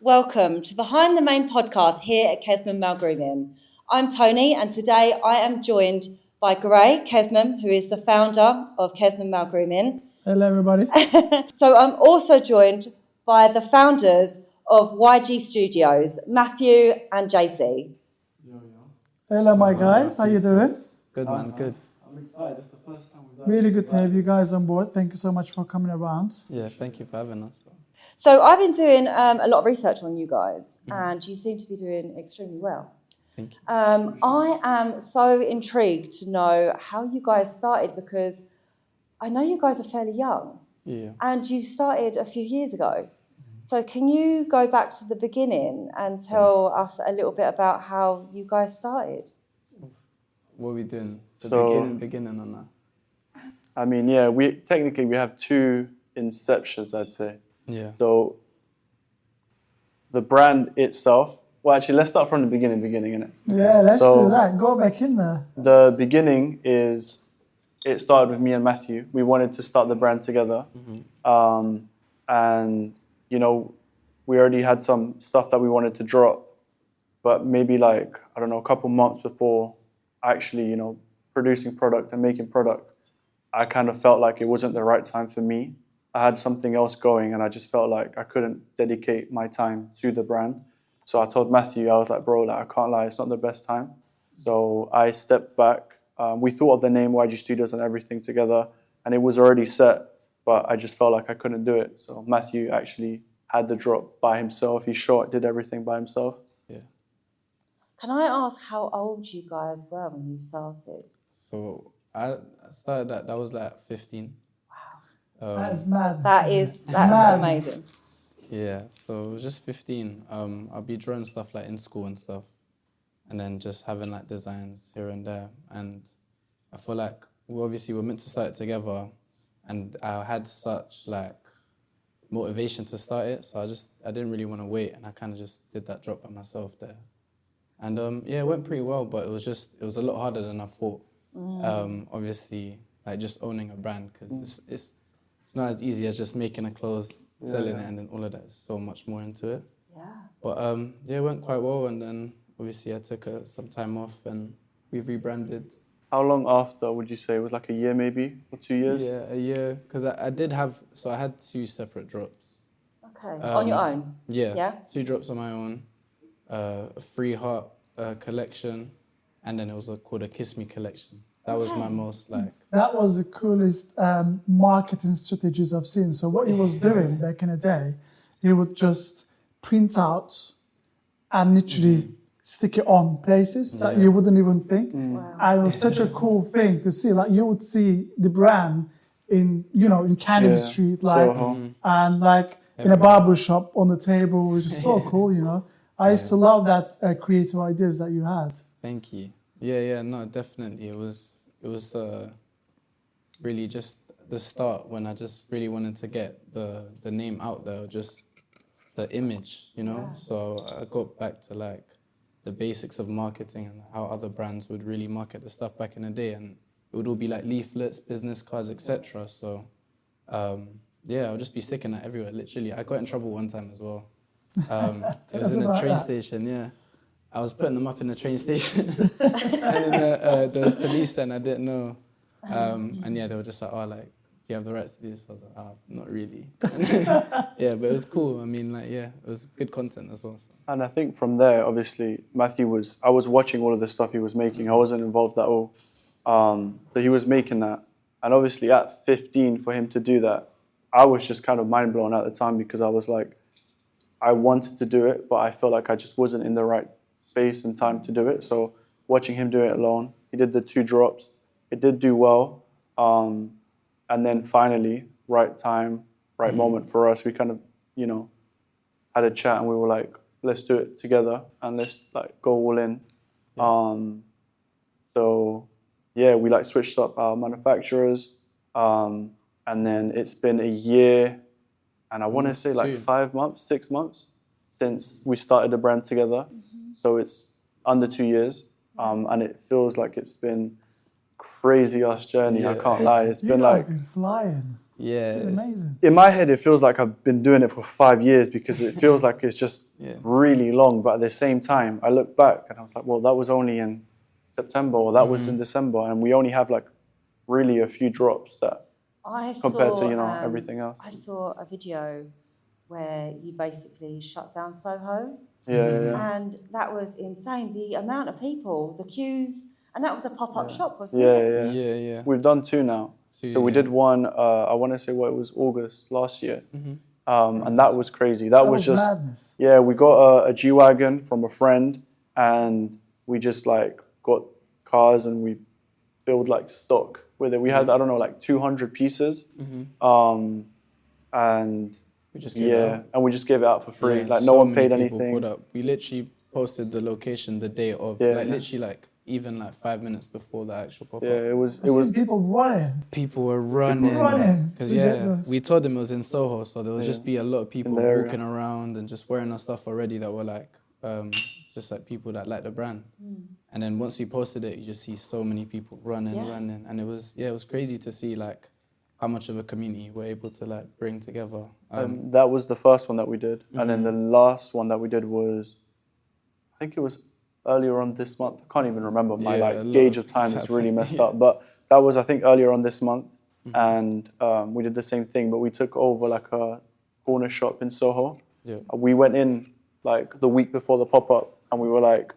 Welcome to Behind the Main podcast here at Kesman Male Grooming. I'm Toni, and today I am joined by Guray Kesman, who is the founder of Kesman Male Grooming. Hello, everybody. So I'm also joined by the founders of YG Studios, Matthew and JC. Hello, my guys. How you doing? Good, man. Good. I'm excited. It's the first time we've done Really good to have you guys on board. Thank you so much for coming around. Yeah, thank you for having us. So I've been doing a lot of research on you guys, and you seem to be doing extremely well. Thank you. I am so intrigued to know how you guys started, because I know you guys are fairly young. Yeah. And you started a few years ago. So can you go back to the beginning and tell us a little bit about how you guys started? What are we doing? The So- beginning on that. I mean, yeah, we have two inceptions, I'd say. Yeah. So the brand itself, well, actually, let's start from the beginning, innit? Yeah, let's So- do that. Go back in there. The beginning is, it started with me and Matthew. We wanted to start the brand together. And, you know, we already had some stuff that we wanted to drop, but maybe like, I don't know, a couple months before actually, you know, producing product and making product, I kind of felt like it wasn't the right time for me. I had something else going and I just felt like I couldn't dedicate my time to the brand. So I told Matthew, I was like, bro, like, I can't lie, it's not the best time. So I stepped back. We thought of the name YG Studios and everything together, and it was already set, but I just felt like I couldn't do it. So Matthew actually had the drop by himself. He shot, did everything by himself. Yeah. Can I ask how old you guys were when you started? So I started that was like 15. That's mad. That's Mad. amazing. Yeah. So it was just 15. I'll be drawing stuff like in school and stuff, and then just having like designs here and there. And I feel like we obviously were meant to start it together, and I had such like motivation to start it, so I didn't really want to wait, and I kind of just did that drop by myself there. And yeah, it went pretty well, but it was a lot harder than I thought. Obviously, like just owning a brand, because it's not as easy as just making a clothes, selling it, and then all of that. Is so much more into it. Yeah. But yeah, it went quite well, and then obviously I took some time off, and we've rebranded. How long after would you say? It was like a year maybe, or 2 years? Yeah, a year, because I had two separate drops. Okay. On your own? Yeah. Yeah? 2 drops on my own, a free heart collection, and then it was called a Kiss Me collection. That was my most like. That was the coolest marketing strategies I've seen. So what he was doing back in the day, he would just print out and literally stick it on places that you wouldn't even think. Wow. And it was such a cool thing to see. Like you would see the brand in Canada Street, like, Soho. and like in a barber shop on the table, which is so cool, you know. I used to love that creative ideas that you had. Thank you. Yeah, no, definitely. It was really just the start when I just really wanted to get the name out there, just the image, you know. Yeah. So I got back to like the basics of marketing and how other brands would really market the stuff back in the day, and it would all be like leaflets, business cards, etc. So yeah, I'll just be sticking that everywhere. Literally, I got in trouble one time as well. It was in a train station. Yeah. I was putting them up in the train station, and then there was police there, and I didn't know. And yeah, they were just like, "Oh, like, do you have the rights to do this?" I was like, "Oh, not really." Yeah, but it was cool. I mean, like, yeah, it was good content as well. So. And I think from there, obviously, I was watching all of the stuff he was making. I wasn't involved at all. So he was making that. And obviously at 15, for him to do that, I was just kind of mind blown at the time, because I was like, I wanted to do it, but I felt like I just wasn't in the right space and time to do it. So watching him do it alone, he did the 2 drops. It did do well. And then finally, right time, right moment for us, we kind of, you know, had a chat and we were like, let's do it together and let's like go all in. So yeah, we like switched up our manufacturers. And then it's been a year and I want to say like 5 months, 6 months since we started the brand together. So it's under 2 years. And it feels like it's been crazy ass journey. I can't lie. It's You been guys like, been flying. Yeah. It's amazing. In my head, it feels like I've been doing it for 5 years because it feels like it's just Yeah. really long. But at the same time, I look back and I was like, well, that was only in September or that was in December, and we only have like really a few drops that compared to everything else. I saw a video where you basically shut down Soho, Yeah. and that was insane. The amount of people, the queues, and that was a pop-up shop, wasn't Yeah, it? yeah. Yeah. We've done 2 now. Two, So we yeah. did one, I want to say it was August last year. And that was crazy. That was just, madness. yeah, we got a G-Wagon from a friend and we just like got cars and we filled like stock with it. We had, I don't know, like 200 pieces. And We just gave it out. and we just gave it out for free. Yeah, like no so one many paid people anything. Put up. We literally posted the location the day of, literally like even like 5 minutes before the actual pop-up. Yeah, it was I've seen people running. People were running. Because to get those. we told them it was in Soho, so there would just be a lot of people the area. walking around and just wearing our stuff already that were like, just like people that like the brand. And then once we posted it, you just see so many people running. And it was crazy to see like how much of a community we're able to like bring together. And that was the first one that we did. And then the last one that we did was, I think it was earlier on this month. I can't even remember. My gauge of time is really messed up. But that was, I think, earlier on this month. And we did the same thing, but we took over like a corner shop in Soho. Yeah. We went in like the week before the pop-up and we were like,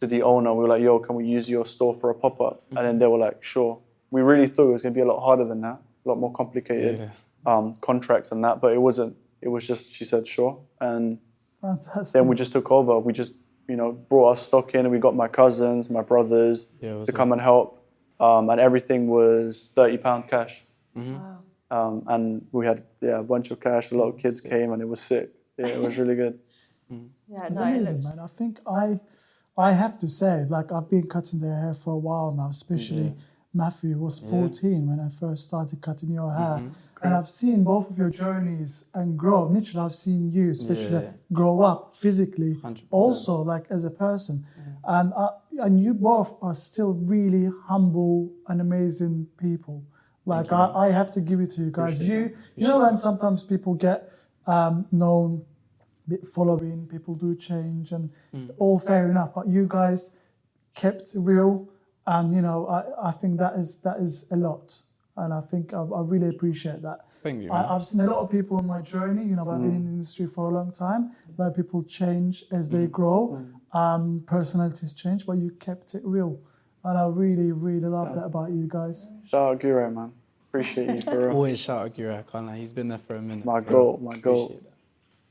to the owner, we were like, yo, can we use your store for a pop-up? And then they were like, sure. We really thought it was going to be a lot harder than that, a lot more complicated contracts and that, but it wasn't. It was just, she said, sure. And Fantastic. then we just took over. We just, brought our stock in and we got my cousins, my brothers to come and help. And everything was £30 cash. Wow. And we had, a bunch of cash. A lot of kids came and it was sick. Yeah, it was really good. Yeah, It's no, it amazing, looked- man. I think I have to say, like, I've been cutting their hair for a while now, especially Matthew was 14 when I first started cutting your hair. And I've seen both of your journeys and grow. Literally, I've seen you, especially, grow up physically, 100%. also, like, as a person. And you both are still really humble and amazing people. Like, I have to give it to you guys. You know, when sometimes people get known, following, people do change, and all fair enough. But you guys kept real, and I think that is a lot, and I think I really appreciate that. Thank you, man. I've seen a lot of people on my journey. I've been in the industry for a long time, where people change as they grow, personalities change, but you kept it real, and I really, really love that about you guys. Shout out Guray, man. Appreciate you for real. Always shout out Guray, I can't lie. He's been there for a minute. My bro. goal. Appreciate that.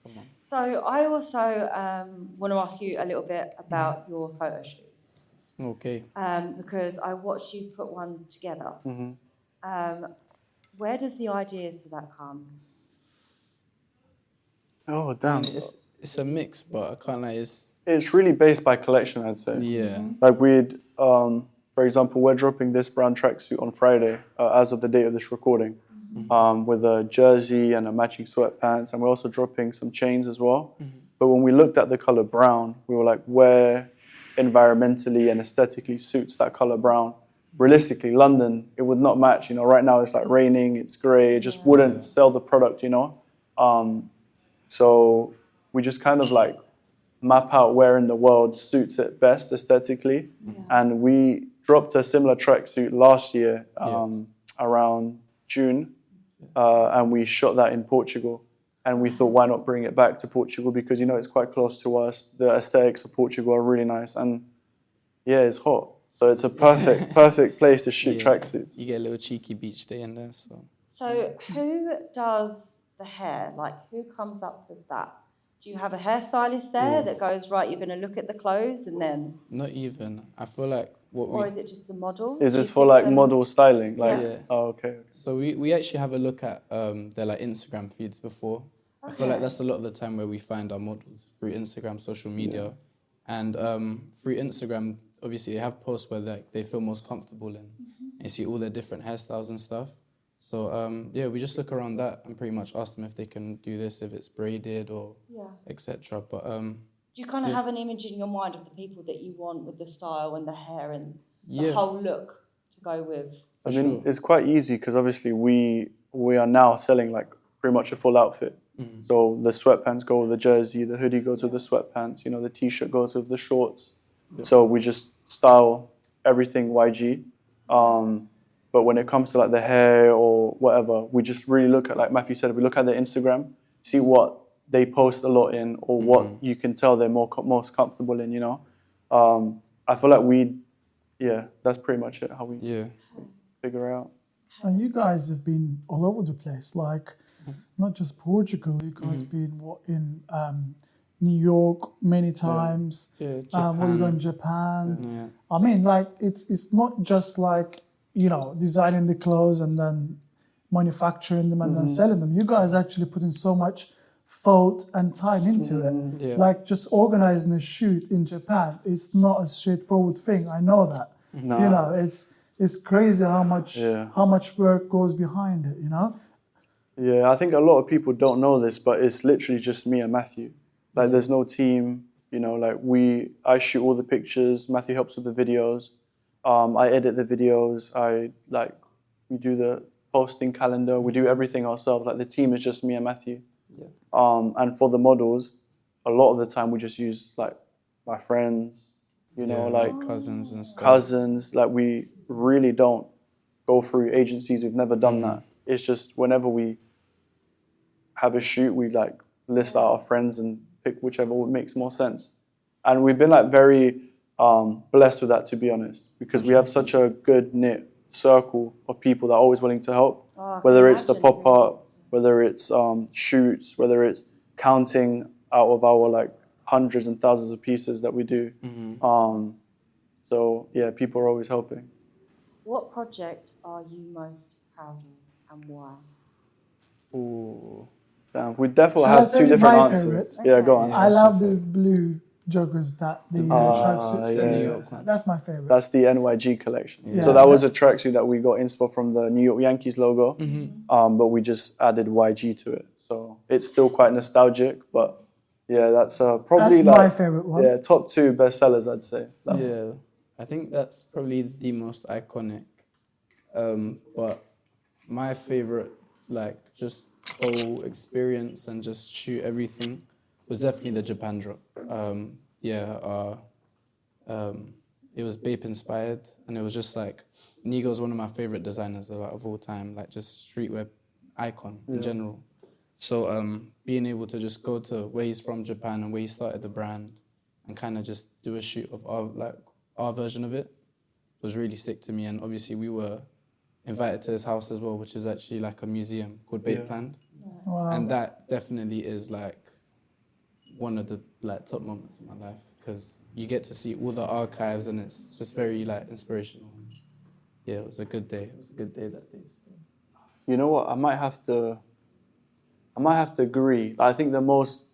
Come on. So I also want to ask you a little bit about your photo shoots, Okay. because I watched you put one together. Where does the ideas for that come? Oh, damn. It's a mix, but I can't lie. It's really based by collection, I'd say. Yeah. Like we'd, for example, we're dropping this brown tracksuit on Friday, as of the date of this recording, with a jersey and a matching sweatpants, and we're also dropping some chains as well. But when we looked at the color brown, we were like, where environmentally and aesthetically suits that color brown? Realistically, London, it would not match. Right now it's like raining, it's grey, it just wouldn't sell the product, So we just kind of like map out where in the world suits it best aesthetically. And we dropped a similar tracksuit last year, around June, and we shot that in Portugal. And we thought, why not bring it back to Portugal? Because, it's quite close to us. The aesthetics of Portugal are really nice. And yeah, it's hot. So it's a perfect place to shoot tracksuits. You get a little cheeky beach day in there, so. So who does the hair? Like, who comes up with that? Do you have a hairstylist there that goes, right, you're going to look at the clothes and then... Not even. I feel like Or is it just the models? Is Do this you for pick like them? model styling? Like, Yeah. Oh, okay. So we actually have a look at their like Instagram feeds before. I feel like that's a lot of the time where we find our models through Instagram, social media. And through Instagram, obviously they have posts where they feel most comfortable in. And you see all their different hairstyles and stuff. So we just look around that and pretty much ask them if they can do this, if it's braided or etc. But do you kind of have an image in your mind of the people that you want with the style and the hair and the whole look to go with? I mean, it's quite easy because obviously we we are now selling like pretty much a full outfit. So the sweatpants go with the jersey, the hoodie goes with the sweatpants, you know, the t-shirt goes with the shorts. So we just style everything YG. But when it comes to like the hair or whatever, we just really look at, like Matthew said, we look at their Instagram, see what they post a lot in, or what you can tell they're most comfortable in, you know. I feel like that's pretty much it, how we figure it out. And you guys have been all over the place, like not just Portugal. You guys been in New York many times. Yeah, Where you go in Japan. I mean, like it's not just like, you know, designing the clothes and then manufacturing them and then selling them. You guys actually put in so much thought and time into it. Yeah. Like just organizing a shoot in Japan, it's not a straightforward thing. I know that. No. You know, it's crazy how much work goes behind it, you know? Yeah, I think a lot of people don't know this, but it's literally just me and Matthew. Like there's no team, you know, like I shoot all the pictures, Matthew helps with the videos. I edit the videos, we do the posting calendar, we do everything ourselves. Like the team is just me and Matthew. Yeah. And for the models, a lot of the time we just use like my friends, you know, like cousins and stuff. Cousins. Like we really don't go through agencies. We've never done that. It's just whenever we have a shoot, we like list out our friends and pick whichever makes more sense. And we've been like very blessed with that, to be honest, because we have such a good knit circle of people that are always willing to help, whether it's the pop art, whether it's shoots, whether it's counting out of our like hundreds and thousands of pieces that we do. So yeah, people are always helping. What project are you most proud of and why? Ooh. Damn, we definitely Shall I have tell two you different my answers. favourite? Yeah, go on. I love these blue joggers that the tracksuits. The New York one. That's my favorite. That's the NYG collection. Yeah. So that was a tracksuit that we got inspo from the New York Yankees logo, but we just added YG to it. So it's still quite nostalgic, but yeah, that's probably That's like my favorite one. Yeah, top 2 bestsellers, I'd say. That one. Yeah, I think that's probably the most iconic. But my favorite, like, just whole experience and just shoot everything was definitely the Japan drop. It was Bape inspired, and it was just like, Nigo's one of my favorite designers of all time, like just streetwear icon in general. So being able to just go to where he's from, Japan, and where he started the brand, and kind of just do a shoot of our version of it was really sick to me. And obviously we were invited to his house as well, which is actually like a museum called Bape Land. Wow. And that definitely is like one of the like top moments in my life, because you get to see all the archives and it's just very like inspirational. Yeah, it was a good day. It was a good day that day. So. You know what? I might have to agree. I think the most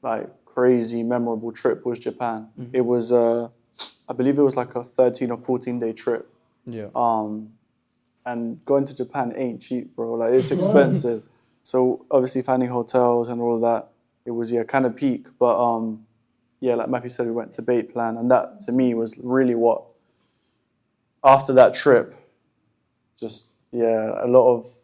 like crazy, memorable trip was Japan. It was I believe it was like a 13 or 14-day trip. Yeah. And going to Japan ain't cheap, bro. Like it's expensive. So obviously finding hotels and all of that, it was kind of peak. But like Matthew said, we went to Bape Land, and that to me was really what. After that trip, just a lot of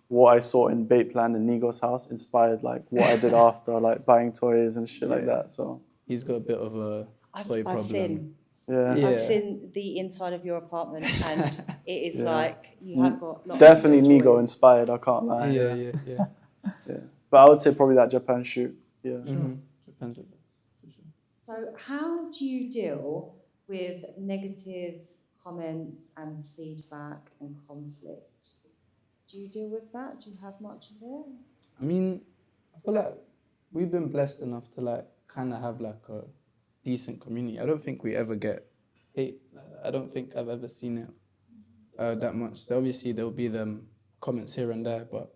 what I saw in Bape Land and Nigo's house inspired like what I did after, like buying toys and shit like that. So he's got a bit of a toy problem. I've seen the inside of your apartment, and it is like you have got lots definitely of Nigo toys. inspired. I can't lie. Yeah. But I would say probably that Japan shoot. Yeah. Japan's a So how do you deal with negative comments and feedback and conflict? Do you deal with that? Do you have much of it? I mean, I feel like we've been blessed enough to like kind of have like a decent community. I don't think we ever get hate. I don't think I've ever seen it that much. Obviously, there'll be them comments here and there, but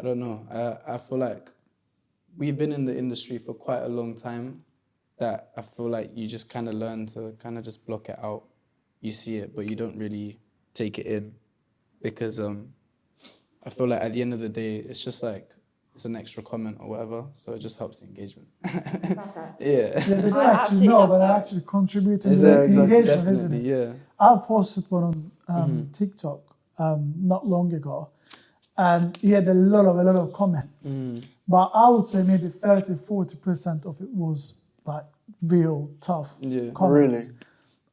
I don't know. I feel like we've been in the industry for quite a long time that I feel like you just kind of learn to kind of just block it out. You see it, but you don't really take it in, because I feel like at the end of the day, it's just like, it's an extra comment or whatever, so it just helps the engagement. Yeah, they don't actually know, but they're actually contributing to the engagement, isn't it? Yeah. I've posted one on TikTok not long ago, and he had a lot of comments. But I would say maybe 30-40% of it was like real tough comments. Really?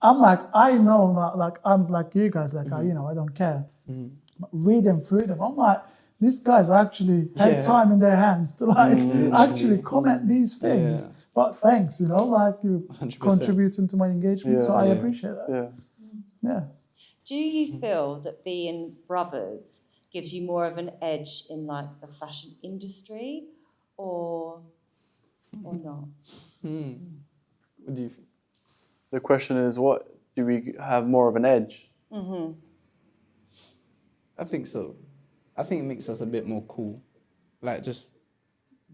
I'm like, I know that, like, I'm like you guys, like, I don't care. But read them through them. I'm like, these guys actually had time in their hands to like actually comment these things. Yeah. But thanks, like you 100%. contributing to my engagement. So I Yeah. appreciate that. Yeah. Do you feel that being brothers gives you more of an edge in like the fashion industry, or not? What do you think? The question is, what do we have more of an edge? I think so. I think it makes us a bit more cool, like just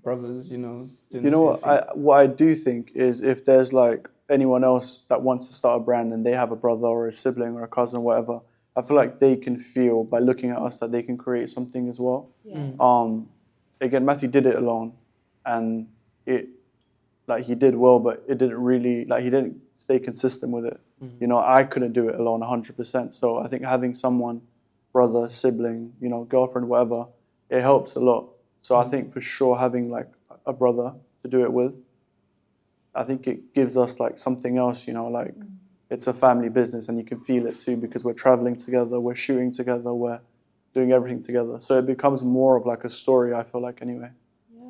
brothers, doing You know what I do think is, if there's like anyone else that wants to start a brand and they have a brother or a sibling or a cousin or whatever, I feel like they can feel by looking at us that they can create something as well. Again, Matthew did it alone, and he did well, but it didn't really, he didn't stay consistent with it. I couldn't do it alone 100%. So I think having someone, brother, sibling, girlfriend, whatever, it helps a lot. So I think for sure having like a brother to do it with, I think it gives us like something else, it's a family business, and you can feel it too, because we're traveling together, we're shooting together, we're doing everything together. So it becomes more of like a story, I feel like, anyway.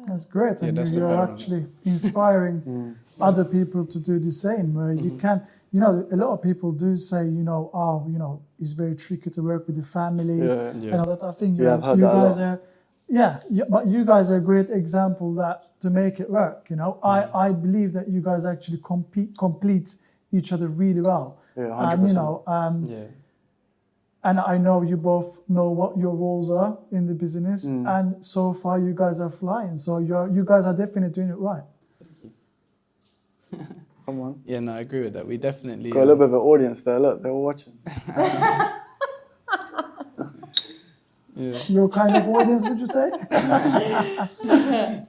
That's great. And that's the you're balance. actually inspiring other people to do the same. Where you can, a lot of people do say, it's very tricky to work with the family. That I think I've heard you that a guys lot. are, but you guys are a great example that to make it work. I believe that you guys actually complete each other really well. Yeah, 100%. And I know you both know what your roles are in the business, and so far you guys are flying. So you guys are definitely doing it right. Come on. Yeah, no, I agree with that. We definitely Got a little bit of an audience there. Look, they're all watching. Your kind of audience, would you say?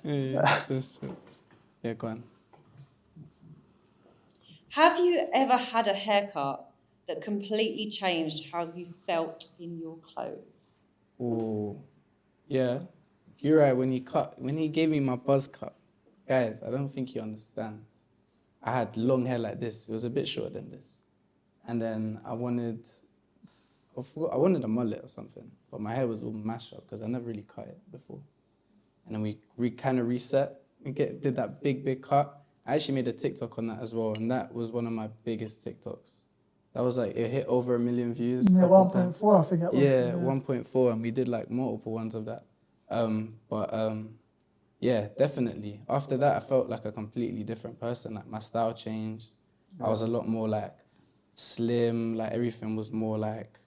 Yeah, that's true. Yeah, go on. Have you ever had a haircut that completely changed how you felt in your clothes? Oh, yeah. Guray, when he gave me my buzz cut, guys, I don't think you understand. I had long hair like this. It was a bit shorter than this. And then I wanted a mullet or something, but my hair was all mashed up because I never really cut it before. And then we kind of reset. Did that big cut. I actually made a TikTok on that as well, and that was one of my biggest TikToks. That was like, it hit over 1 million views. Yeah, 1.4, I think. Yeah, 1.4, and we did like multiple ones of that. Yeah, definitely. After that, I felt like a completely different person. Like my style changed. I was a lot more like slim. Like everything was more like,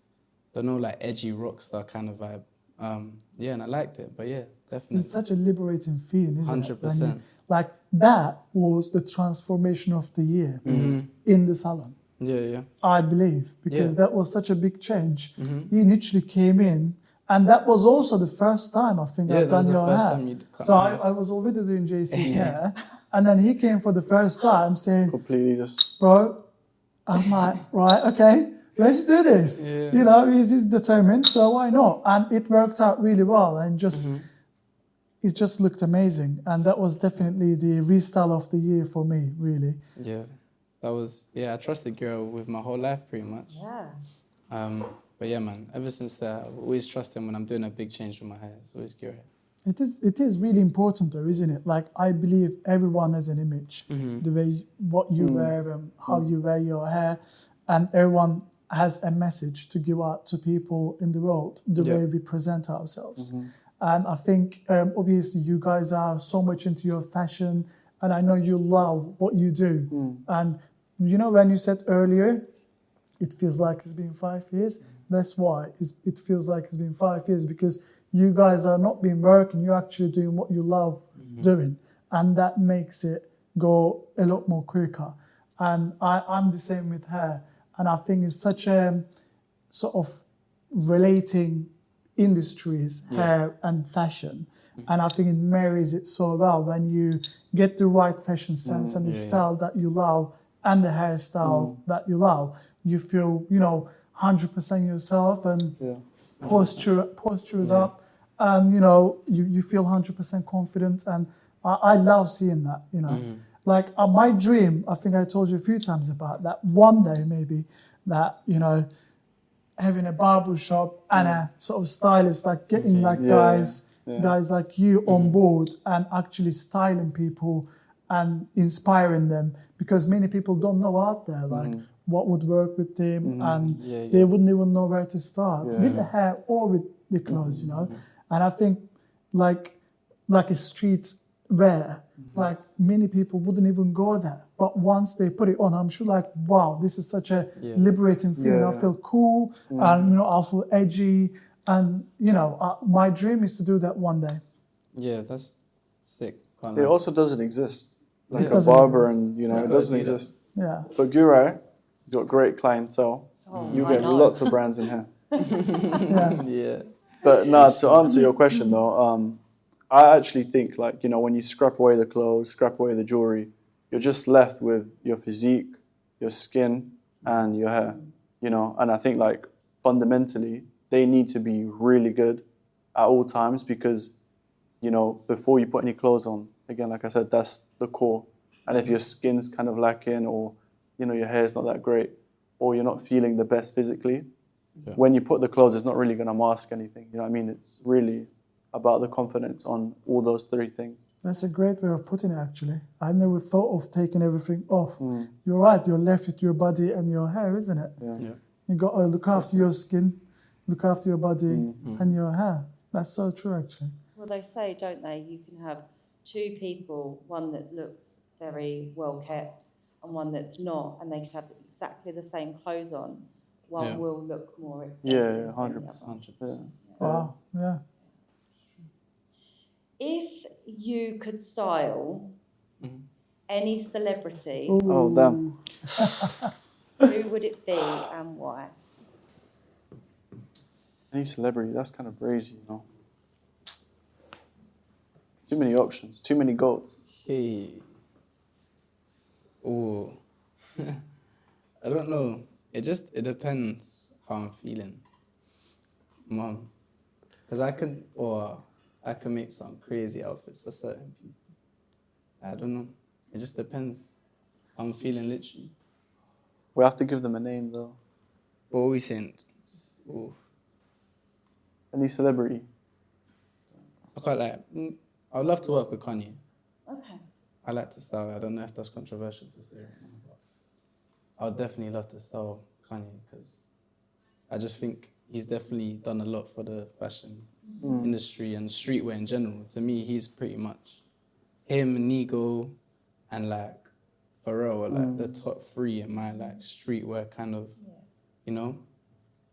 like edgy rock star kind of vibe. And I liked it. But yeah, definitely. It's such a liberating feeling, isn't it? 100%. Like that was the transformation of the year in the salon. Yeah. I believe, because that was such a big change. You literally came in, and that was also the first time I think I've done your hair. So I was already doing JC's hair, and then he came for the first time saying, Completely just... Bro, I'm like, right, okay, let's do this. Yeah. He's determined, so why not? And it worked out really well, and it just looked amazing. And that was definitely the restyle of the year for me, really. Yeah. I trusted Guray with my whole life pretty much. Yeah. But yeah, man, ever since that, I always trust him when I'm doing a big change with my hair. It's always Guray. It is really important though, isn't it? Like, I believe everyone has an image, the way, what you wear and how you wear your hair, and everyone has a message to give out to people in the world, the way we present ourselves. And I think, obviously, you guys are so much into your fashion, and I know you love what you do. And when you said earlier, it feels like it's been 5 years. That's why it feels like it's been 5 years, because you guys are not been working, you're actually doing what you love doing. And that makes it go a lot more quicker. And I'm the same with hair. And I think it's such a sort of relating industries, hair and fashion. And I think it marries it so well when you get the right fashion sense and the style that you love and the hairstyle that you love. You feel, 100% yourself, and posture is up, and you know you feel 100% confident, and I love seeing that. You know, like my dream. I think I told you a few times about that. One day maybe that you know having a barber shop and a sort of stylist, like getting like guys like you on board and actually styling people and inspiring them, because many people don't know out there like what would work with them, and they wouldn't even know where to start with the hair or with the clothes, you know. And I think like a street wear, like many people wouldn't even go there, but once they put it on, I'm sure like, wow, this is such a liberating feeling. I feel cool, and you know, I feel edgy, and you know, my dream is to do that one day. Yeah, that's sick. It also doesn't exist. Like a doesn't barber, exist. and you know, it doesn't exist. Yeah. But Guray, you've got great clientele. You I get know. lots of brands in here. Yeah. But no, to answer your question though, I actually think like, you know, when you scrap away the clothes, scrap away the jewelry, you're just left with your physique, your skin, and your hair. You know, and I think like fundamentally they need to be really good at all times, because, you know, before you put any clothes on, again, like I said, that's the core. And if your skin's kind of lacking, or, you know, your hair's not that great, or you're not feeling the best physically, when you put the clothes, it's not really going to mask anything. You know what I mean? It's really about the confidence on all those three things. That's a great way of putting it, actually. I never thought of taking everything off. You're right, you're left with your body and your hair, isn't it? Yeah. You got to look after your skin, look after your body and your hair. That's so true, actually. Well, they say, don't they, you can have two people, one that looks very well kept and one that's not, and they could have exactly the same clothes on. One will look more expensive. Yeah, 100%. Yeah. Wow, yeah. If you could style any celebrity, Oh, damn. who would it be and why? Any celebrity, that's kind of crazy, you know. Too many options, too many goats. Hey. Oh. I don't know. It depends how I'm feeling. Because I can make some crazy outfits for certain people. I don't know. It just depends how I'm feeling, literally. We have to give them a name, though. What are we saying? Any celebrity. I quite like. I would love to work with Kanye. Okay. I like to style. I don't know if that's controversial to say, but I would definitely love to style Kanye, because I just think he's definitely done a lot for the fashion industry and streetwear in general. To me, he's pretty much him, Nigo, and like Pharrell are like the top three in my like streetwear kind of, you know.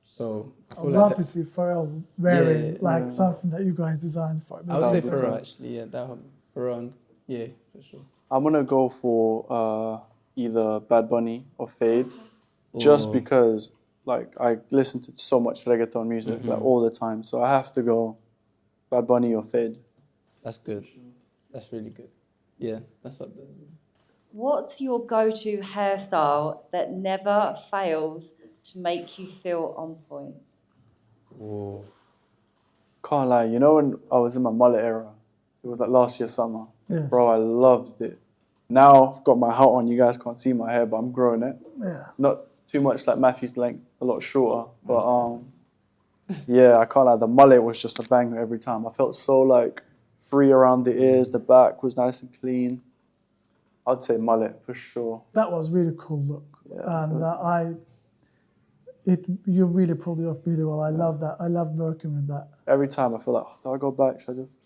So I'd love to see Pharrell wearing something that you guys designed for me. I would say Pharrell actually. Yeah, that one. Pharrell. Yeah, for sure. I'm gonna go for either Bad Bunny or Fade, just because like I listen to so much reggaeton music like all the time, so I have to go Bad Bunny or Fade. That's good. That's really good. Yeah, that's up there. What's your go-to hairstyle that never fails to make you feel on point? Whoa. Can't lie, you know when I was in my mullet era, it was like last year summer. Yes. Bro, I loved it. Now I've got my hat on, you guys can't see my hair, but I'm growing it. Yeah. Not too much like Matthew's length, a lot shorter. But yeah, I can't lie, the mullet was just a banger every time. I felt so like free around the ears, the back was nice and clean. I'd say mullet for sure. That was really cool look. Yeah, And you really pulled it off really well. I love that. I love working with that. Every time I feel like, do I go back? Should I just...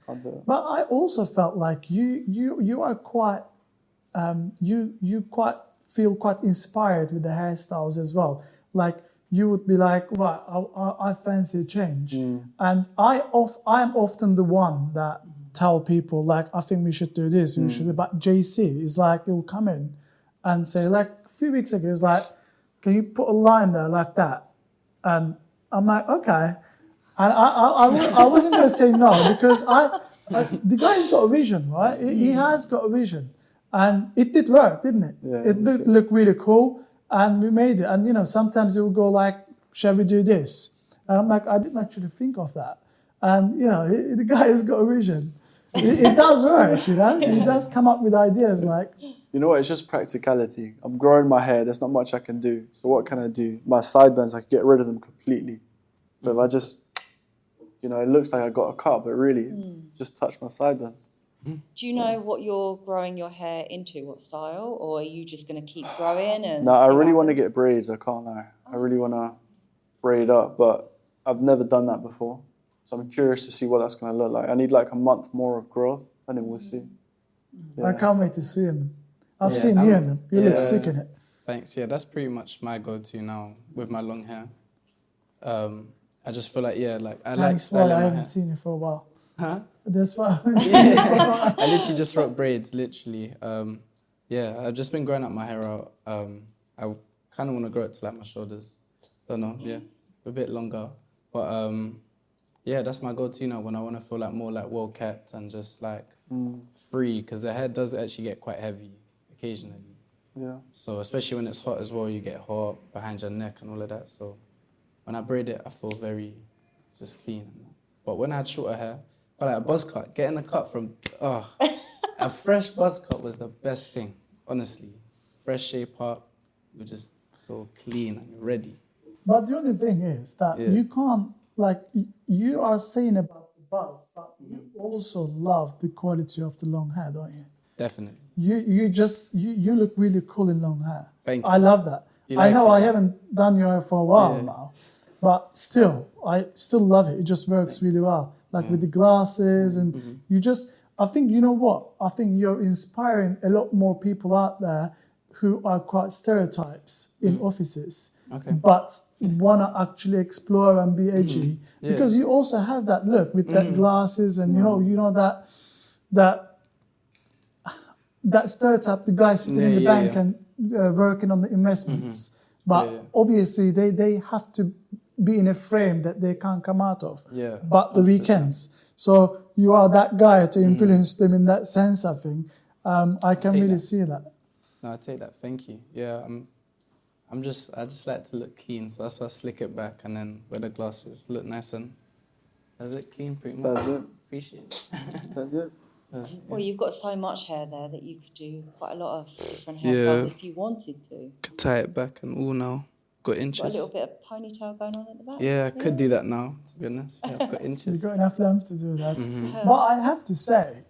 Can't do it. But I also felt like you are quite you quite feel quite inspired with the hairstyles as well. Like you would be like, well, I fancy a change, and I'm often the one that tell people like, I think we should do this, we should. But JC is like, he will come in and say like a few weeks ago, he's like, can you put a line there like that? And I'm like, okay. And I wasn't going to say no, because the guy's got a vision, right? He has got a vision. And it did work, didn't it? Yeah, it did look really cool, and we made it. And, you know, sometimes it will go like shall we do this? And I'm like, I didn't actually think of that. And, you know, the guy has got a vision. It does work, you know? He does come up with ideas like... You know what, it's just practicality. I'm growing my hair, there's not much I can do. So what can I do? My sideburns, I can get rid of them completely. So if I just, you know, it looks like I got a cut, but really, just touch my sideburns. Do you know what you're growing your hair into, what style? Or are you just going to keep growing? And No, I see really what want to happens? get braids, I can't lie. I really want to braid up, but I've never done that before. So I'm curious to see what that's going to look like. I need like a month more of growth, and then we'll see. I can't wait to see him. I've Yeah, seen you in them. You look sick in it. Thanks. Yeah, that's pretty much my go-to now with my long hair. I just feel like, I like That's why styling I my haven't hair. seen you for a while. Huh? That's why I haven't seen you for a while. I literally just rock braids, literally. I've just been growing up my hair out. I kind of want to grow it to like my shoulders. Don't know, a bit longer. But that's my go-to now when I want to feel like more like well kept and just like free, because the hair does actually get quite heavy occasionally. Yeah. So especially when it's hot as well, you get hot behind your neck and all of that. So when I braid it, I feel very just clean. But when I had shorter hair, I like a buzz cut. Getting a cut from a fresh buzz cut was the best thing, honestly. Fresh shape up, you just feel clean and you're ready. But the only thing is that you can't, like, you are saying about the buzz, but you also love the quality of the long hair, don't you? Definitely. You look really cool in long hair. Thank you. I love that. You I like know it? I haven't done your hair for a while now, but still, I still love it. It just works really well. Like with the glasses and you just, I think, you know what? I think you're inspiring a lot more people out there who are quite stereotypes in offices, but want to actually explore and be edgy. Because you also have that look with that glasses and, you know that stereotype, the guy sitting in the bank and working on the investments. But obviously they have to be in a frame that they can't come out of. But the 100%. weekends. So you are that guy to influence them in that sense, I think. I can really see that. No, I take that. Thank you. Yeah, I just like to look clean, so that's why I slick it back and then wear the glasses, look nice and does it clean pretty much. That's it. Appreciate it. That's it. Well, you've got so much hair there that you could do quite a lot of different hairstyles if you wanted to. Could tie it back and all now. Got Got a inches. little bit of ponytail going on at the back. Yeah, I could do that now, to be honest. Yeah, I've got You've inches. got enough length to do that. But I have to say,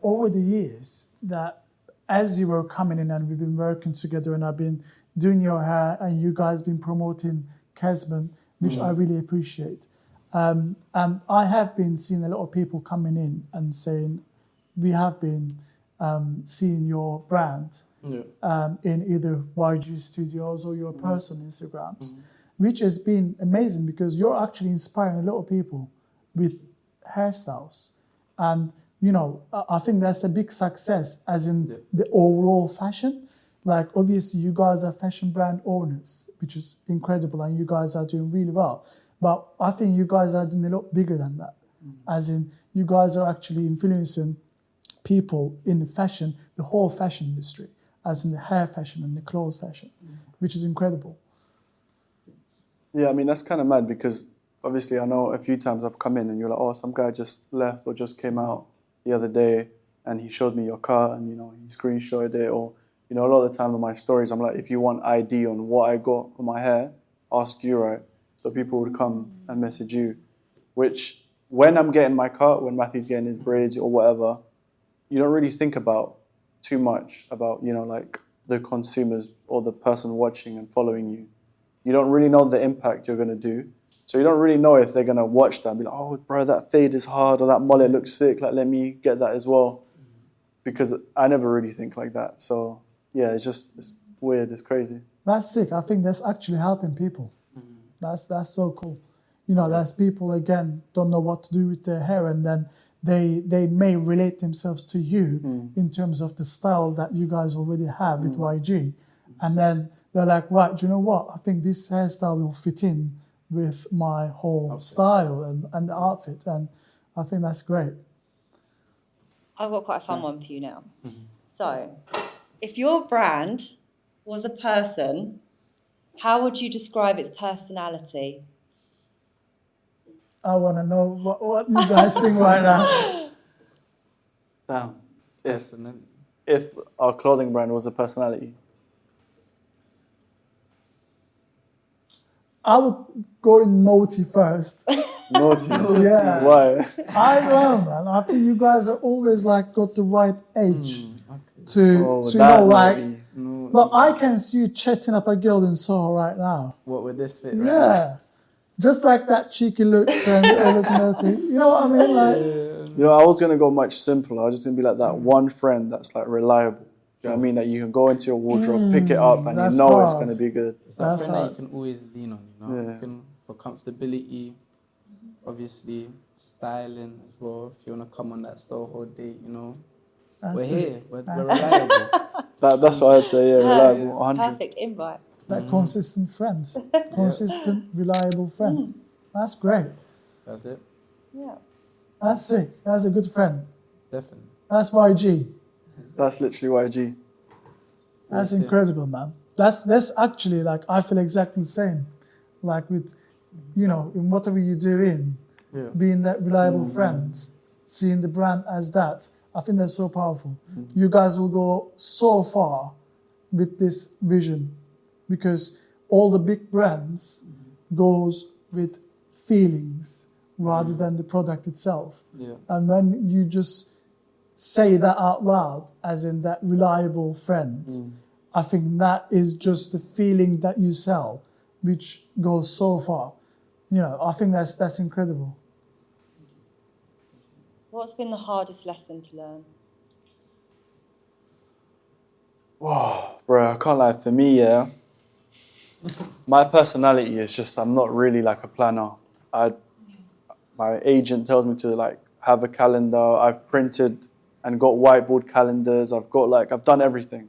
over the years, that as you were coming in and we've been working together and I've been doing your hair and you guys been promoting Kesman, which I really appreciate. And I have been seeing a lot of people coming in and saying, we have been seeing your brand in either YG Studios or your personal Instagrams, which has been amazing because you're actually inspiring a lot of people with hairstyles. And, you know, I think that's a big success as in the overall fashion. Like, obviously, you guys are fashion brand owners, which is incredible, and you guys are doing really well. But I think you guys are doing a lot bigger than that. As in, you guys are actually influencing people in the fashion, the whole fashion industry, as in the hair fashion and the clothes fashion, which is incredible. Yeah, I mean, that's kind of mad because obviously I know a few times I've come in and you're like, oh, some guy just left or just came out the other day and he showed me your car and, you know, he screenshotted it. Or, you know, a lot of the time in my stories, I'm like, if you want ID on what I got on my hair, ask Guray. So people would come and message you, which when I'm getting my cut, when Matthew's getting his braids or whatever, you don't really think about too much about, you know, like the consumers or the person watching and following you. You don't really know the impact you're going to do. So you don't really know if they're going to watch that and be like, oh, bro, that fade is hard or that mullet looks sick. Like, let me get that as well. Because I never really think like that. So, yeah, it's weird. It's crazy. That's sick. I think that's actually helping people. That's so cool. You know, there's people, again, don't know what to do with their hair, and then they may relate themselves to you in terms of the style that you guys already have with YG. And then they're like, right, do you know what? I think this hairstyle will fit in with my whole style and the outfit. And I think that's great. I've got quite a fun one for you now. So, if your brand was a person How would you describe its personality? I want to know what you guys think right now. Damn. Personally. If our clothing brand was a personality. I would go in naughty first. Naughty. Yeah. Why? I don't know, man. I think you guys are always like got the right age to you that know, like. naughty. No, But I can see you chatting up a girl in Soho right now. what would this fit? Right? Yeah. Just like that cheeky looks and look naughty. You know what I mean? Like, You know, I was gonna go much simpler. I was just gonna be like that one friend that's like reliable. Do you know what I mean? That you can go into your wardrobe, pick it up, and you that's know it's hard. gonna be good. It's that That's friend that hard. you can always lean on, you know? Yeah. You can, for comfortability, obviously, styling as well. If you want to come on that Soho date, you know, That's we're it. here. We're That's reliable. That's what I'd say. Yeah, reliable, 100. Perfect invite. That consistent friend. Consistent, reliable friend. That's great. That's it. Yeah. That's sick. That's a good friend. Definitely. That's YG. That's literally YG. That's Yeah. incredible, man. That's actually like I feel exactly the same. Like with, you know, in whatever you're doing, Yeah. being that reliable friend, seeing the brand as that. I think that's so powerful. You guys will go so far with this vision because all the big brands goes with feelings rather than the product itself. Yeah. And when you just say that out loud, as in that reliable friend, I think that is just the feeling that you sell, which goes so far. You know, I think that's incredible. What's been the hardest lesson to learn? Whoa, bro, I can't lie. For me, yeah, my personality is just I'm not really like a planner. My agent tells me to like have a calendar. I've printed and got whiteboard calendars. I've done everything.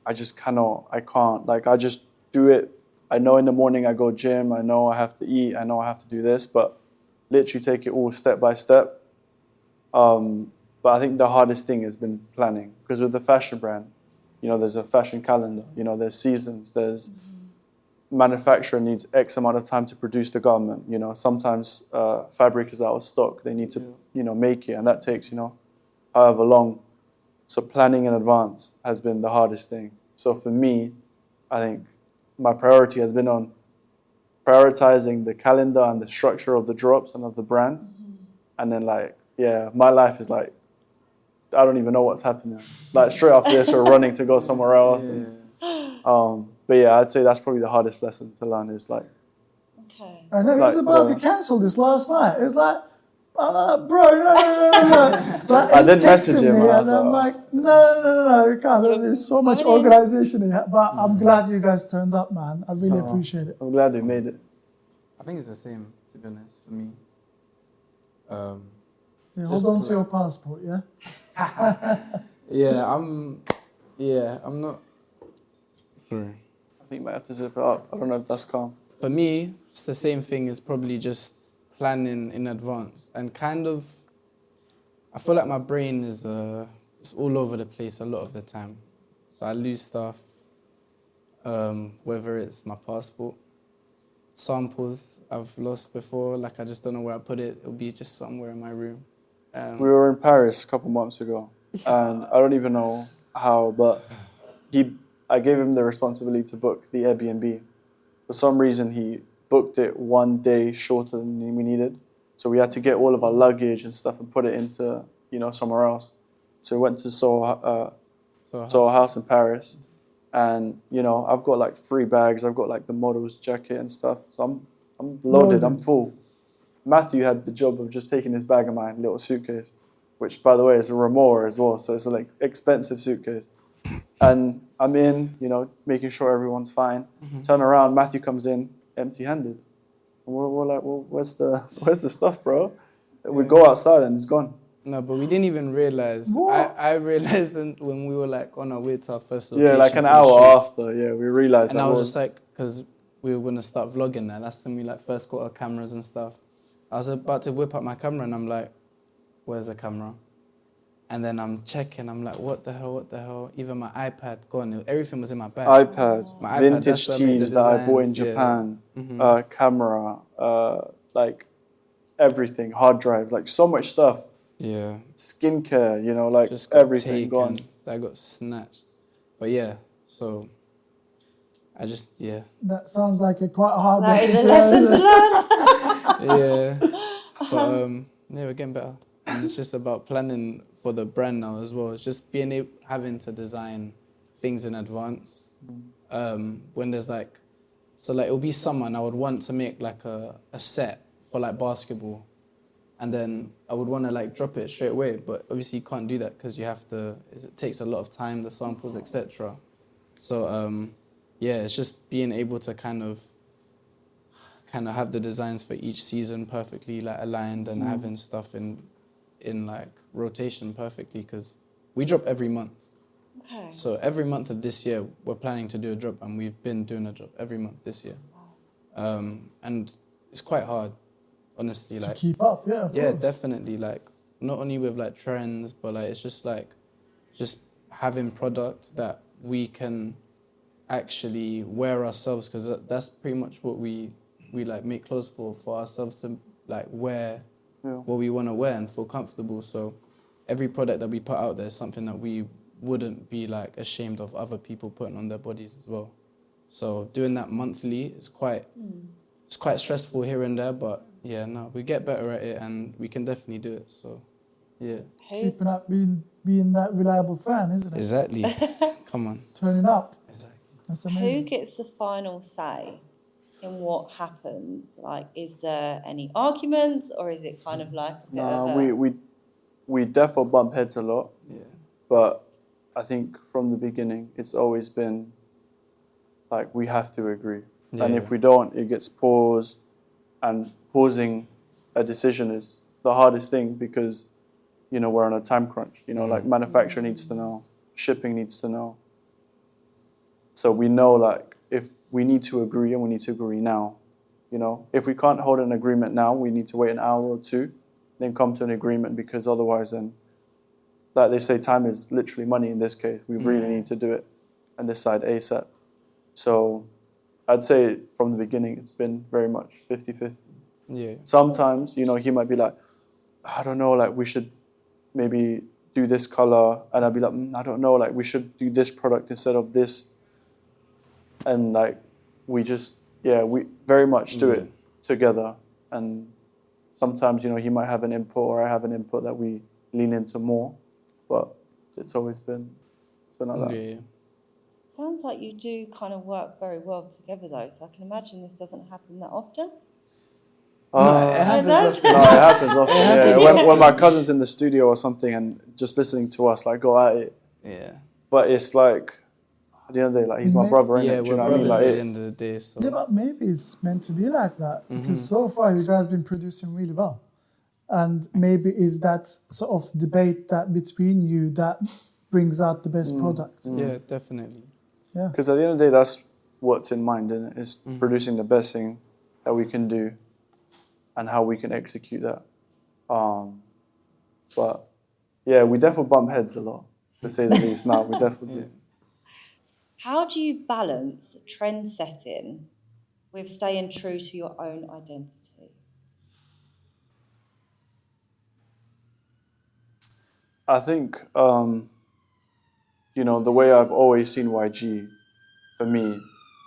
I just cannot. I can't. Like I just do it. I know in the morning I go gym. I know I have to eat. I know I have to do this, but literally take it all step by step. But I think the hardest thing has been planning because with the fashion brand, you know, there's a fashion calendar. You know, there's seasons. There's manufacturer needs X amount of time to produce the garment. You know, sometimes fabric is out of stock. They need to, you know, make it, and that takes, you know, however long. So planning in advance has been the hardest thing. So for me, I think my priority has been on prioritizing the calendar and the structure of the drops and of the brand. And then like, yeah, my life is like, I don't even know what's happening. Like straight after this, we're running to go somewhere else. Yeah. And, but yeah, I'd say that's probably the hardest lesson to learn is like, Okay. I know he was Like, about to yeah. cancel this last night. It's like, bro, no. Like, I he's did message texting him, me, and I was and I'm like, like, no, you can't. There's so much How many- organization here. But I'm glad you guys turned up, man. I really appreciate it. I'm glad we made it. I think it's the same, to be honest, for me. Yeah, Just hold on to your passport, yeah? I'm not. Sorry. I think you might have to zip it up. I don't know if that's calm. For me, it's the same thing as probably just planning in advance and kind of, I feel like my brain is it's all over the place a lot of the time. So I lose stuff, whether it's my passport, samples I've lost before, like I just don't know where I put it. It'll be just somewhere in my room. We were in Paris a couple months ago, and I don't even know how, but I gave him the responsibility to book the Airbnb. For some reason, he booked it 1 day shorter than we needed. So we had to get all of our luggage and stuff and put it into, you know, somewhere else. So we went to Soho House in Paris. And, you know, I've got like 3 bags. I've got like the model's jacket and stuff. So I'm loaded, I'm full. Matthew had the job of just taking his bag of mine, little suitcase, which, by the way, is a Remora as well. So it's a like expensive suitcase. And I'm in, you know, making sure everyone's fine. Turn around, Matthew comes in empty-handed. And we're like, well, where's the stuff, bro? We go outside and it's gone. No, but we didn't even realize. What? I realized when we were like on our way to our first location. Yeah, like an for the hour shoot. after, yeah, we realized And that I was just like, because we were gonna start vlogging there. That's when we like first got our cameras and stuff. I was about to whip up my camera and I'm like, where's the camera? And then I'm checking, I'm like, what the hell? Even my iPad, gone. Everything was in my bag. iPad, My iPad, vintage that's where I made the teas that I bought in designs, Japan, camera, like everything, hard drive, like so much stuff. Yeah. Skincare, you know, like Just got everything taken. gone. That got snatched. But yeah, so I just, yeah. That sounds like a quite hard That is lesson a to lesson to learn. Yeah. But yeah, we're getting better. And it's just about planning for the brand now as well. It's just being able, having to design things in advance. When there's like, so like it'll be summer and I would want to make like a set for like basketball. And then I would want to like drop it straight away. But obviously you can't do that because you have to, it takes a lot of time, the samples, etc. So yeah, it's just being able to kind of have the designs for each season perfectly like aligned and having stuff in like rotation perfectly because we drop every month. Okay. So every month of this year we're planning to do a drop and we've been doing a drop every month this year. And it's quite hard, honestly. to Like keep up. Yeah, of yeah, course. definitely. Like not only with like trends, but like it's just like having product that we can actually wear ourselves because that's pretty much what we like make clothes for ourselves to like wear what we want to wear and feel comfortable. So every product that we put out there is something that we wouldn't be like ashamed of other people putting on their bodies as well. So doing that monthly is quite stressful here and there, but yeah, no, we get better at it and we can definitely do it. So yeah. Keeping up, being that reliable fan, isn't it? Exactly. Come on. Turning up. Exactly. That's Who amazing. gets the final say in what happens? Like, is there any arguments, or is it kind of like a bit of a... We definitely bump heads a lot, Yeah. but I think from the beginning it's always been like we have to agree, and if we don't, it gets paused, and pausing a decision is the hardest thing because you know we're on a time crunch. You know, like manufacturer needs to know, shipping needs to know. So we know like if we need to agree and we need to agree now, you know, if we can't hold an agreement now, we need to wait an hour or two, then come to an agreement because otherwise then, like they say, time is literally money in this case. We really need to do it and decide ASAP. So I'd say from the beginning, it's been very much 50-50. Yeah. Sometimes, you know, he might be like, I don't know, like we should maybe do this color. And I'd be like, I don't know, like we should do this product instead of this. And like, we just, we very much do it together. And sometimes, you know, he might have an input or I have an input that we lean into more, but it's always been like that. Yeah. Sounds like you do kind of work very well together, though. So I can imagine this doesn't happen that often. It happens often. No, it happens often. When my cousin's in the studio or something and just listening to us like go at it. Yeah. But it's like at the end of the day, like he's my brother, innit? Yeah, Do you know we're what I mean? brothers Like at the end of the day. So. Yeah, but maybe it's meant to be like that because so far you guys have been producing really well. And maybe is that sort of debate that between you that brings out the best product. Yeah, definitely. Yeah. Because at the end of the day, that's what's in mind, isn't it? It's producing the best thing that we can do and how we can execute that. But yeah, we definitely bump heads a lot, to say the least. No, we definitely do. How do you balance trend setting with staying true to your own identity? I think, you know, the way I've always seen YG, for me,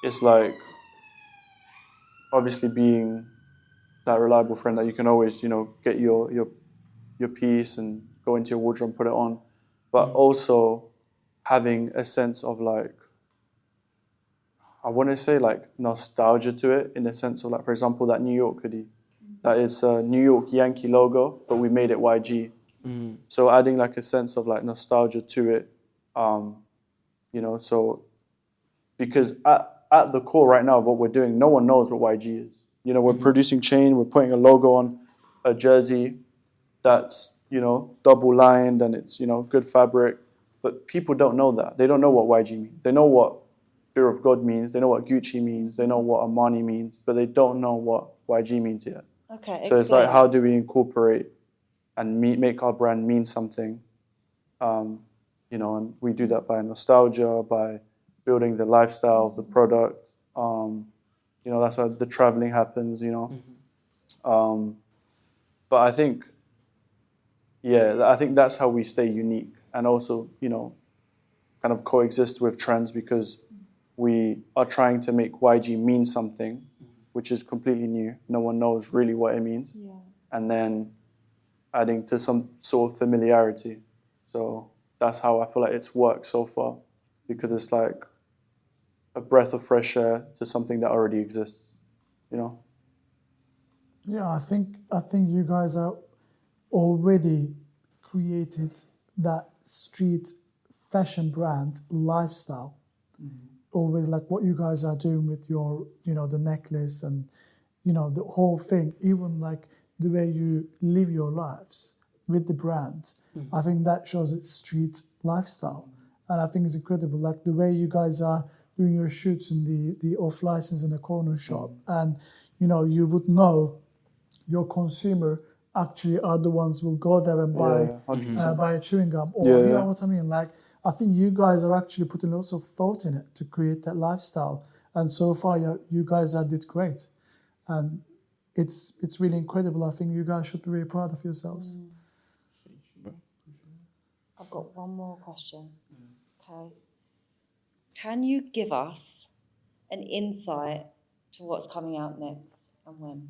is like, obviously being that reliable friend that you can always, you know, get your piece and go into your wardrobe and put it on, but also having a sense of like, I want to say like nostalgia to it in the sense of like, for example, that New York hoodie, that is a New York Yankee logo, but we made it YG. So adding like a sense of like nostalgia to it, you know, so because at the core right now of what we're doing, no one knows what YG is. You know, we're producing chain, we're putting a logo on a jersey that's, you know, double lined and it's, you know, good fabric, but people don't know that. They don't know what YG means. They know what Fear of God means, they know what Gucci means, they know what Armani means, but they don't know what YG means yet. Okay, so it's like, how do we incorporate and make our brand mean something You know, and we do that by nostalgia, by building the lifestyle of the product. You know, that's how the traveling happens, you know. But I think, yeah, I think that's how we stay unique and also, you know, kind of coexist with trends because we are trying to make YG mean something, which is completely new. No one knows really what it means. Yeah. And then adding to some sort of familiarity. So that's how I feel like it's worked so far because it's like a breath of fresh air to something that already exists, you know? Yeah, I think you guys are already created that street fashion brand lifestyle. Already, like what you guys are doing with your, you know, the necklace and, you know, the whole thing, even like the way you live your lives with the brand. I think that shows it's street lifestyle. And I think it's incredible, like the way you guys are doing your shoots in the off license in a corner shop. And, you know, you would know your consumer actually are the ones who will go there and buy a chewing gum. Or, you know what I mean? Like, I think you guys are actually putting lots of thought in it to create that lifestyle. And so far, you guys did great. And it's really incredible. I think you guys should be really proud of yourselves. I've got one more question. Okay. Can you give us an insight to what's coming out next and when?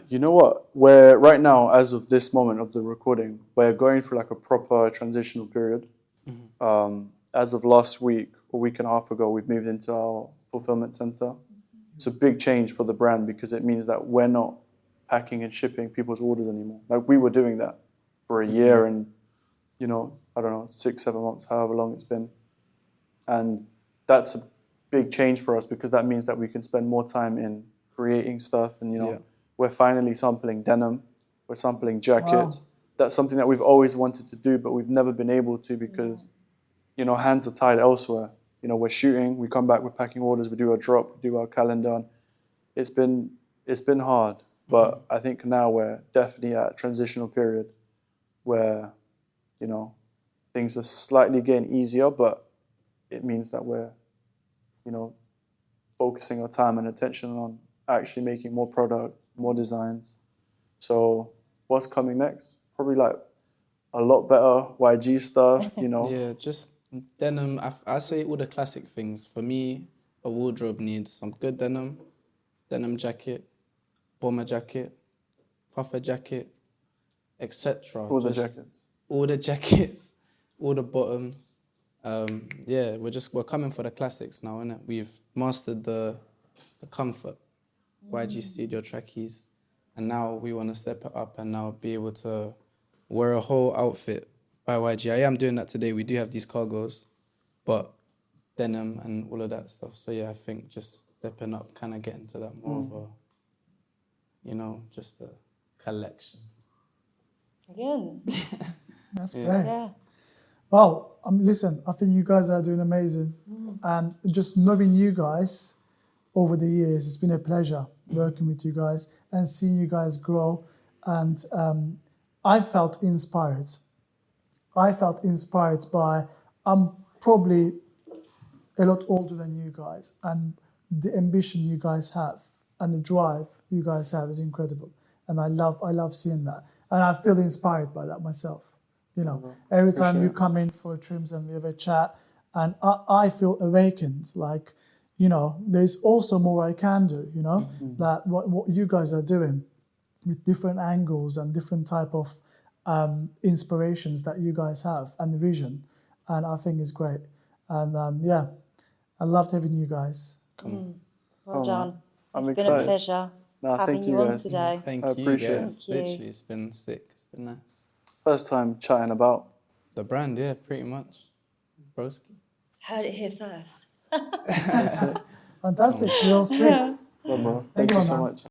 You know what? We're right now, as of this moment of the recording, we're going through like a proper transitional period. As of last week, a week and a half ago, we've moved into our fulfillment center. It's a big change for the brand because it means that we're not packing and shipping people's orders anymore. Like we were doing that for a year and, you know, I don't know, 6-7 months, however long it's been. And that's a big change for us because that means that we can spend more time in creating stuff and, you know, we're finally sampling denim, we're sampling jackets. Wow. That's something that we've always wanted to do, but we've never been able to because, you know, hands are tied elsewhere. You know, we're shooting, we come back, we're packing orders, we do our drop, we do our calendar. And it's been hard, but I think now we're definitely at a transitional period where, you know, things are slightly getting easier, but it means that we're, you know, focusing our time and attention on actually making more product, more designs. So what's coming next? Probably like a lot better YG stuff, you know. Yeah, just denim. I say all the classic things. For me, a wardrobe needs some good denim jacket, bomber jacket, puffer jacket, etc. All the jackets. All the jackets, all the bottoms. Yeah, we're coming for the classics now, innit? We've mastered the comfort, YG Studio trackies, and now we want to step it up and now be able to wear a whole outfit by YG. I am doing that today. We do have these cargos, but denim and all of that stuff. So yeah, I think just stepping up, kind of getting to that more of a, you know, just a collection. Again. That's great. Yeah. Well, listen, I think you guys are doing amazing. And just knowing you guys over the years, it's been a pleasure working with you guys and seeing you guys grow. And I felt inspired. By, I'm probably a lot older than you guys, and the ambition you guys have and the drive you guys have is incredible. And I love seeing that. And I feel inspired by that myself. You know, every time you come in for trims and we have a chat, and I feel awakened, like, you know, there's also more I can do, you know, that what you guys are doing with different angles and different type of inspirations that you guys have and vision. And I think it's great. And yeah, I loved having you guys. Well done. I'm It's excited. been a pleasure having you on today. Thank I you appreciate guys. it. Thank you. Literally, it's been sick. It's been nice. First time chatting about The brand, yeah, pretty much. Broski. Heard it here first. Fantastic. You're all sweet. Well, bro, Thank thank you, you so man. much.